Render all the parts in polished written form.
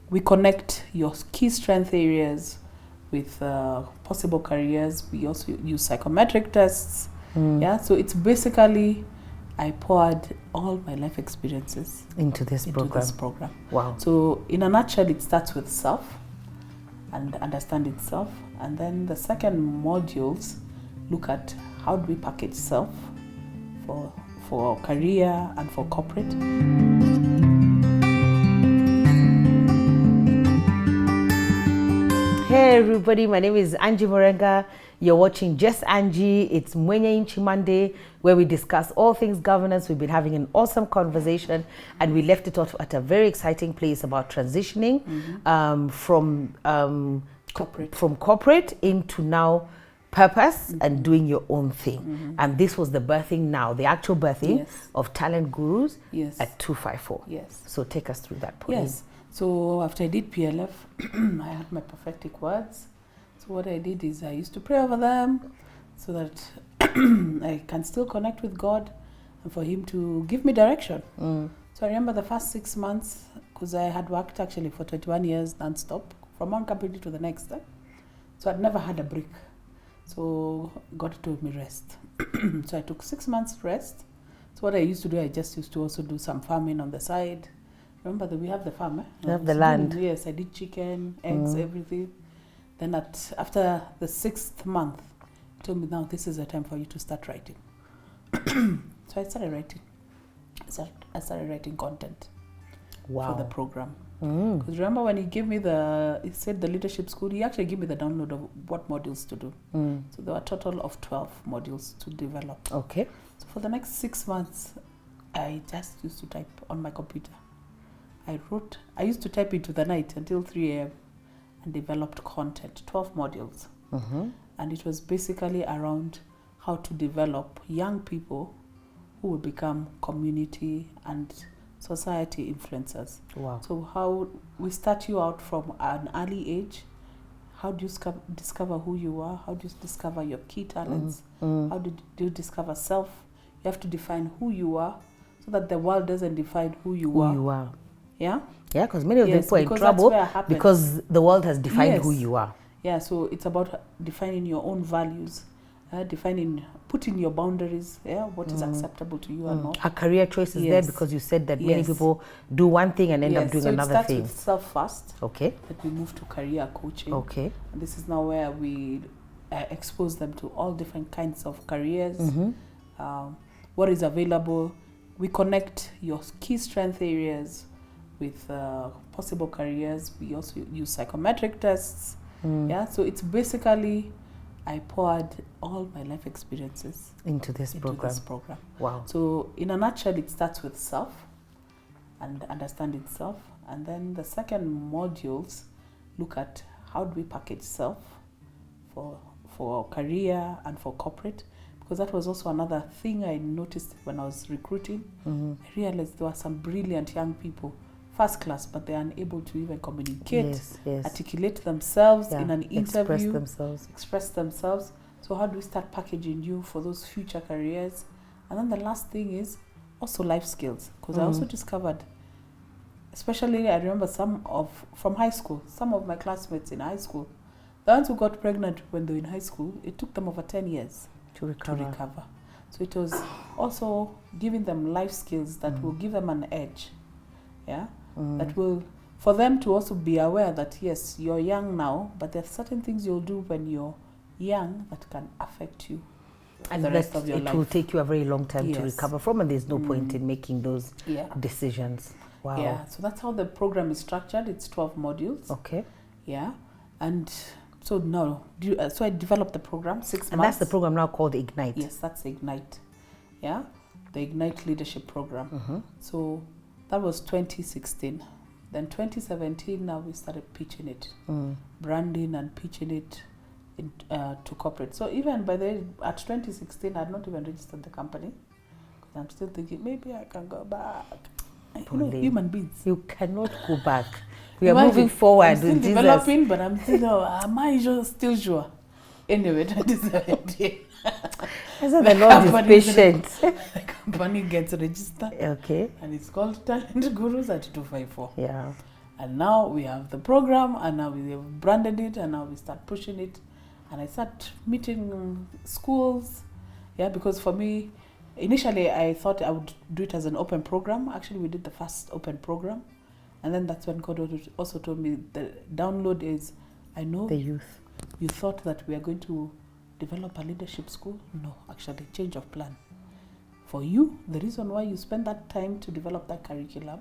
we connect your key strength areas with possible careers. We also use psychometric tests. Yeah, so it's basically I poured all my life experiences into this program. Wow. So in a nutshell, it starts with self and understanding self. And then the second modules look at how do we package self for career and for corporate. Hey everybody, my name is Angie Murenga. You're watching Just Angie. It's Murenga Monday, where we discuss all things governance. We've been having an awesome conversation, and we left it off at a very exciting place about transitioning from corporate into now purpose and doing your own thing. And this was the birthing now, the actual birthing of Talent Gurus at 254. Yes. So take us through that, Pauline. Yes. So after I did PLF, I had my prophetic words. So what I did is I used to pray over them so that I can still connect with God and for Him to give me direction. So I remember the first 6 months, because I had worked actually for 21 years non-stop, from one company to the next. So I'd never had a break. So God told me rest. So I took 6 months rest. So what I used to do, I just used to also do some farming on the side. Remember that we have the farm, You have the land. Yes, I did chicken, eggs, everything. Then after the 6th month, he told me, now this is the time for you to start writing. So I started writing. I started writing content for the program. Because remember when he said the leadership school, he actually gave me the download of what modules to do. So there were a total of 12 modules to develop. Okay. So for the next 6 months, I just used to type on my computer. I used to type into the night until 3 a.m. and developed content, 12 modules. And it was basically around how to develop young people who will become community and society influencers. Wow. So how we start you out from an early age. How do you discover who you are? How do you discover your key talents? How do you discover self? You have to define who you are so that the world doesn't define who you are. Yeah? Yeah, because many of the people are in trouble because the world has defined who you are. Yeah, so it's about defining your own values, putting your boundaries, what is acceptable to you and not. A career choice is there because you said that many people do one thing and end up doing another thing. So it starts with self first. Okay. That we move to career coaching. Okay. And this is now where we expose them to all different kinds of careers, what is available. We connect your key strength areas with possible careers. We also use psychometric tests. Yeah, so it's basically I poured all my life experiences into this program. Wow. So in a nutshell, it starts with self and understanding self. And then the second modules look at how do we package self for career and for corporate. Because that was also another thing I noticed when I was recruiting. I realized there were some brilliant young people, first class, but they are unable to even communicate, articulate themselves in an interview, express themselves. So how do we start packaging you for those future careers? And then the last thing is also life skills, because I also discovered, especially I remember from high school, some of my classmates in high school, the ones who got pregnant when they were in high school, it took them over 10 years to recover. So it was also giving them life skills that will give them an edge. Yeah. That will, for them to also be aware that yes, you're young now, but there are certain things you'll do when you're young that can affect you and the rest of your life. It will take you a very long time to recover from, and there's no point in making those decisions. Wow. Yeah, so that's how the program is structured. It's 12 modules. Okay. Yeah, and so now, so I developed the program 6 months. And that's the program now called Ignite. Yes, that's Ignite. Yeah, the Ignite Leadership Program. So that was 2016. Then 2017, now we started pitching it, branding and pitching it to corporate. So even at 2016, I had not even registered the company. I'm still thinking, maybe I can go back. Human beings. You cannot go back. We are moving forward. I'm still developing, but I'm still, am I still sure? Anyway, 2017. The Lord is patient. The company gets registered. Okay. And it's called Talent Gurus at 254. Yeah. And now we have the program, and now we have branded it, and now we start pushing it. And I start meeting schools, because for me, initially I thought I would do it as an open program. Actually, we did the first open program. And then that's when God also told me the download is, I know the youth. You thought that we are going to develop a leadership school. No, actually, change of plan. For you, the reason why you spend that time to develop that curriculum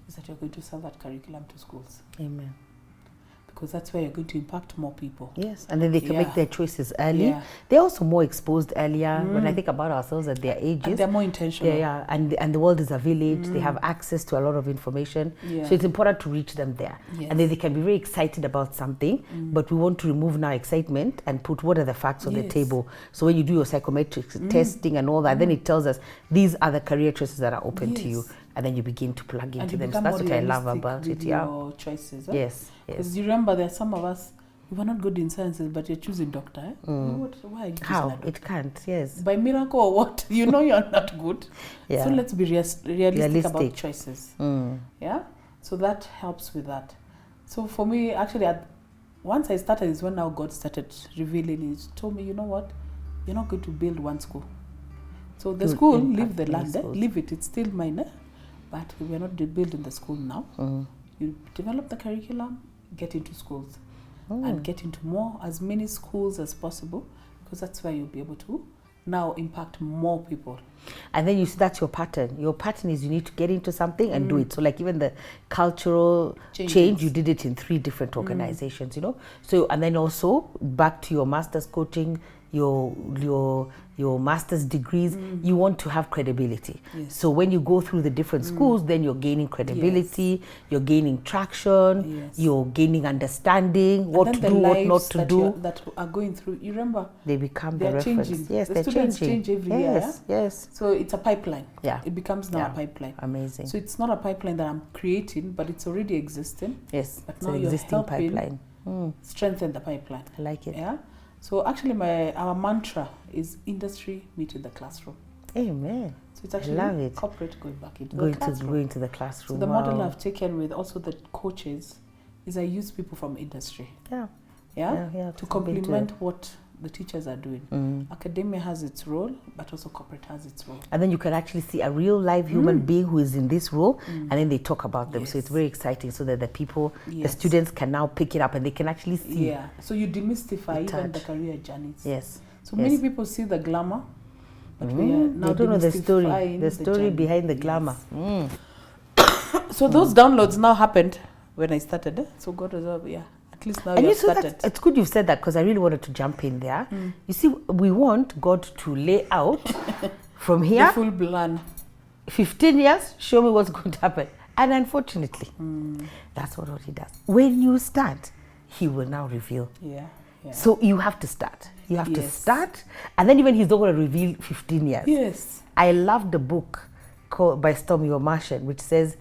is that you're going to sell that curriculum to schools. Amen. Because that's where you're going to impact more people. Yes, and then they can make their choices early. Yeah. They're also more exposed earlier. When I think about ourselves at their ages. And they're more intentional. Yeah, and the world is a village. They have access to a lot of information. Yeah. So it's important to reach them there. Yes. And then they can be very excited about something, but we want to remove now excitement and put what are the facts on the table. So when you do your psychometrics testing and all that, then it tells us these are the career choices that are open to you. And then you begin to plug into them. So that's what I love about it. Your choices. Yes. Because you remember there are some of us, we were not good in sciences, but you're choosing doctor. Why are you choosing How? doctor? It can't, yes. By miracle or what? You know you're not good. Yeah. So let's be realistic about choices. Yeah? So that helps with that. So for me, actually, once I started is when now God started revealing it. He told me, you know what? You're not going to build one school. So the school, leave the land, leave it. It's still mine. But we're not building the school now. You develop the curriculum, get into schools. And get into as many schools as possible, because that's where you'll be able to now impact more people. And then you see that's your pattern. Your pattern is you need to get into something and do it. So like even the cultural change, you did it in 3 different organizations, you know. So, and then also back to your master's coaching, your master's degrees, you want to have credibility. Yes. So when you go through the different schools, then you're gaining credibility, you're gaining traction, you're gaining understanding, what to do, what not to do. That are going through, you remember? They become the reference. Changing. Yes, the students change every year. Yes. So it's a pipeline. Yeah. It becomes now a pipeline. Amazing. So it's not a pipeline that I'm creating, but it's already existing. Yes, but it's now an existing pipeline. Strengthen the pipeline. I like it. Yeah. So actually our mantra is industry meeting the classroom. Amen. So it's actually corporate going back into the classroom. Going to the classroom. So the model I've taken with also the coaches is I use people from industry. Yeah. To complement what the teachers are doing. Academia has its role, but also corporate has its role. And then you can actually see a real live human being who is in this role, and then they talk about them. So it's very exciting, so that the people, the students can now pick it up and they can actually see. Yeah, so you demystify even the career journeys. Yes. So many people see the glamour, but we are now they don't know the story behind the glamour. So those downloads now happened when I started. So God was at least now you started. It's good you've said that, because I really wanted to jump in there. You see, we want God to lay out from here. The full plan. 15 years, show me what's going to happen. And unfortunately, that's what he does. When you start, he will now reveal. Yeah. So you have to start. You have to start. And then even he's not going to reveal 15 years. Yes. I love the book by Stormy Martian, which says,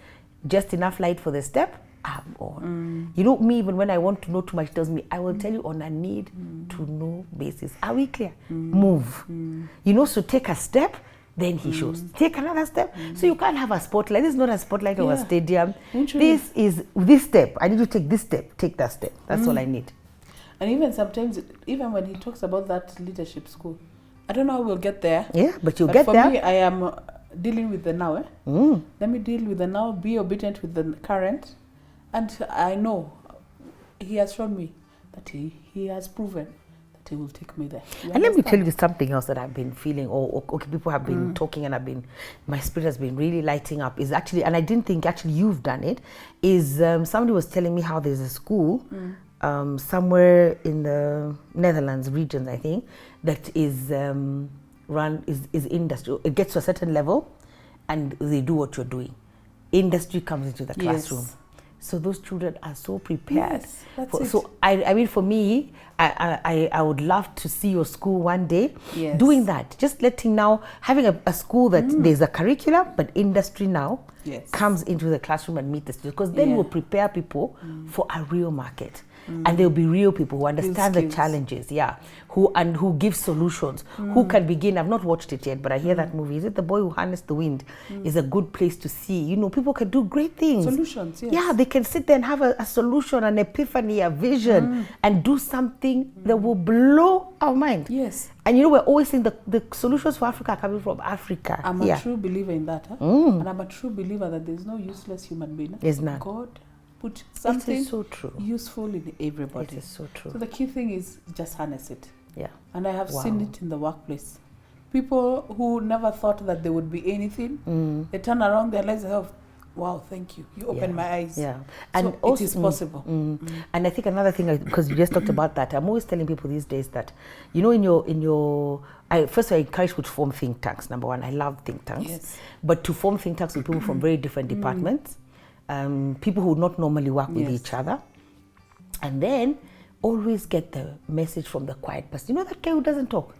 just enough light for the step, I'm on. You know, me, even when I want to know too much, tells me, I will tell you on a need to know basis. Are we clear? Move. You know, so take a step, then he shows. Take another step. So you can't have a spotlight. This is not a spotlight of a stadium. This is this step. I need to take this step. Take that step. That's all I need. And even sometimes, even when he talks about that leadership school, I don't know how we'll get there. Yeah, but you'll get there. For me, I am dealing with the now. Let me deal with the now, be obedient with the current. And I know he has shown me that he has proven that he will take me there. And let me tell you something else that I've been feeling, or people have been talking, and my spirit has been really lighting up, is actually, and I didn't think actually you've done it, is somebody was telling me how there's a school somewhere in the Netherlands region, I think, that is is industry. It gets to a certain level and they do what you're doing. Industry comes into the classroom. So those children are so prepared. So I mean, for me, I would love to see your school one day doing that. Just having a school that there's a curriculum, but industry now comes into the classroom and meet the students, because then we'll prepare people for a real market. And there'll be real people who understand the challenges, who give solutions, who can begin. I've not watched it yet, but I hear that movie. Is it The Boy Who Harnessed the Wind? Is a good place to see. You know, people can do great things. Solutions, yes. Yeah, they can sit there and have a solution, an epiphany, a vision, and do something that will blow our mind. Yes. And you know, we're always saying the solutions for Africa are coming from Africa. I'm a true believer in that. And I'm a true believer that there's no useless human being. There's none. God put something so true. useful in everybody. It is so true. So the key thing is just harness it. Yeah. And I have seen it in the workplace. People who never thought that there would be anything, they turn around their lives and say, wow, thank you. You opened my eyes. Yeah. And so also, it is possible. And I think another thing, because you just talked about that, I'm always telling people these days that, you know, in your first I encourage people to form think tanks. Number one, I love think tanks. Yes. But to form think tanks with people from very different departments, people who would not normally work with each other. And then always get the message from the quiet person. You know that guy who doesn't talk?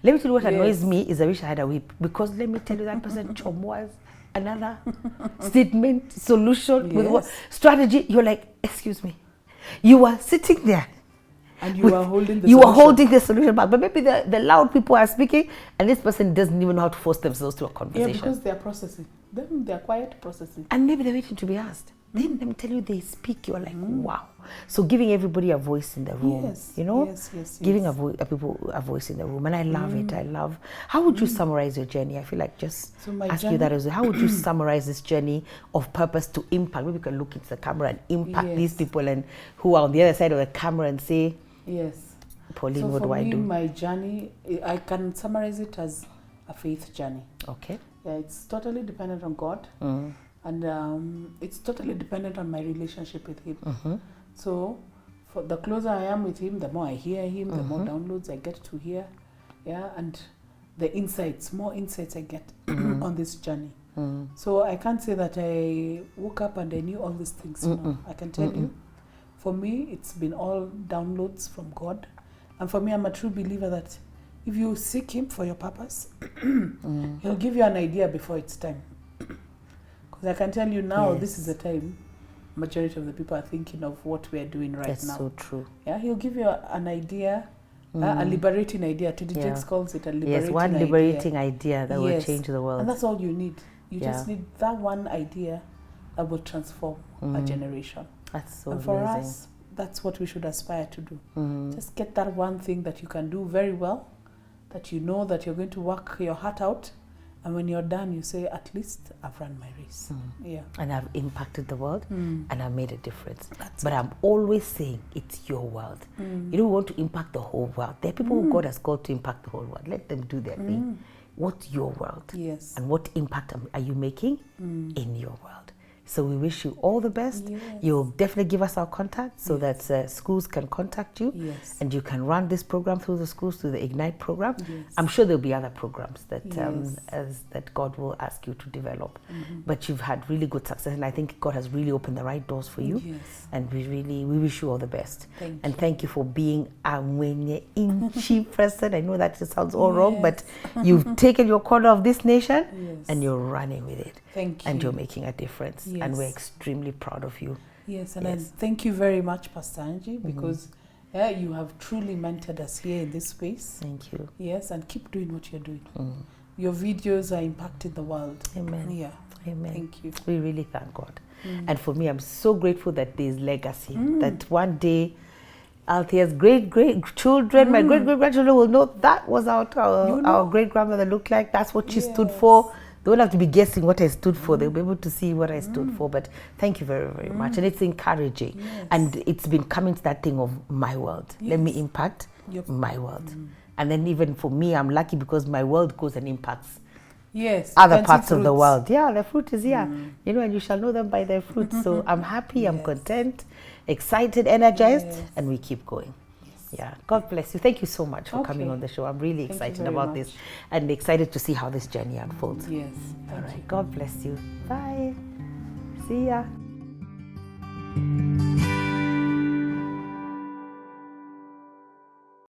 Let me tell you what annoys me is I wish I had a whip. Because let me tell you, that person was another statement, solution, with what strategy. You're like, excuse me. You are sitting there. And you are holding the solution. You are holding the solution back. But maybe the loud people are speaking and this person doesn't even know how to force themselves to a conversation. Yeah, because they are processing. Them, they are quiet processing. And maybe they're waiting to be asked. Then let me tell you, they speak. You're like, wow. So giving everybody a voice in the room, you know, giving people a voice in the room, and I love it. I love. How would you summarize your journey? I feel like just ask you that as well. How would you summarize this journey of purpose to impact? Maybe we can look into the camera and impact these people and who are on the other side of the camera and say, Pauline, so what do I do? For me, my journey, I can summarize it as a faith journey. Okay. Yeah, it's totally dependent on God. And it's totally dependent on my relationship with Him. So, for the closer I am with Him, the more I hear Him, the more downloads I get to hear. Yeah, and the insights, more insights I get on this journey. So I can't say that I woke up and I knew all these things. No, I can tell you, for me, it's been all downloads from God. And for me, I'm a true believer that if you seek Him for your purpose, He'll give you an idea before it's time. Because I can tell you now, this is the time majority of the people are thinking of what we are doing right now. That's so true. Yeah, He'll give you an idea, a liberating idea. TD Jakes calls it a liberating idea. Yes, one liberating idea that will change the world. And that's all you need. You just need that one idea that will transform a generation. That's so amazing. And for amazing. us, that's what we should aspire to do. Just get that one thing that you can do very well, that you know that you're going to work your heart out. And when you're done, you say, at least I've run my race. Yeah. And I've impacted the world and I've made a difference. But I'm always saying it's your world. You don't want to impact the whole world. There are people who God has called to impact the whole world. Let them do their thing. What's your world? Yes. And what impact are you making in your world? So we wish you all the best. Yes. You'll definitely give us our contact so that schools can contact you. Yes. And you can run this program through the schools, through the Ignite program. Yes. I'm sure there'll be other programs that that God will ask you to develop. But you've had really good success, and I think God has really opened the right doors for you. Yes. And we wish you all the best. Thank Thank you for being a Murenga person. I know that just sounds all wrong, but you've taken your corner of this nation and you're running with it. Thank you. And you're making a difference. Yes. And we're extremely proud of you. Yes, and I thank you very much, Pastor Angie, because you have truly mentored us here in this space. Thank you. Yes, and keep doing what you're doing. Your videos are impacting the world. Amen. Yeah. Amen. Thank you. We really thank God. And for me, I'm so grateful that there's legacy. That one day, Althea's great-great-children, my great-great-grandchildren will know that was our great-grandmother looked like. That's what she stood for. They won't have to be guessing what I stood for. They'll be able to see what I stood for. But thank you very, very much. And it's encouraging. Yes. And it's been coming to that thing of my world. Let me impact my world. And then even for me, I'm lucky because my world goes and impacts other parts of the world. Yeah, the fruit is here. You know, and you shall know them by their fruit. So I'm happy, I'm content, excited, energized, and we keep going. Yeah, God bless you. Thank you so much for coming on the show. I'm really excited about this and excited to see how this journey unfolds. Yes. All right. God bless you. Bye. See ya.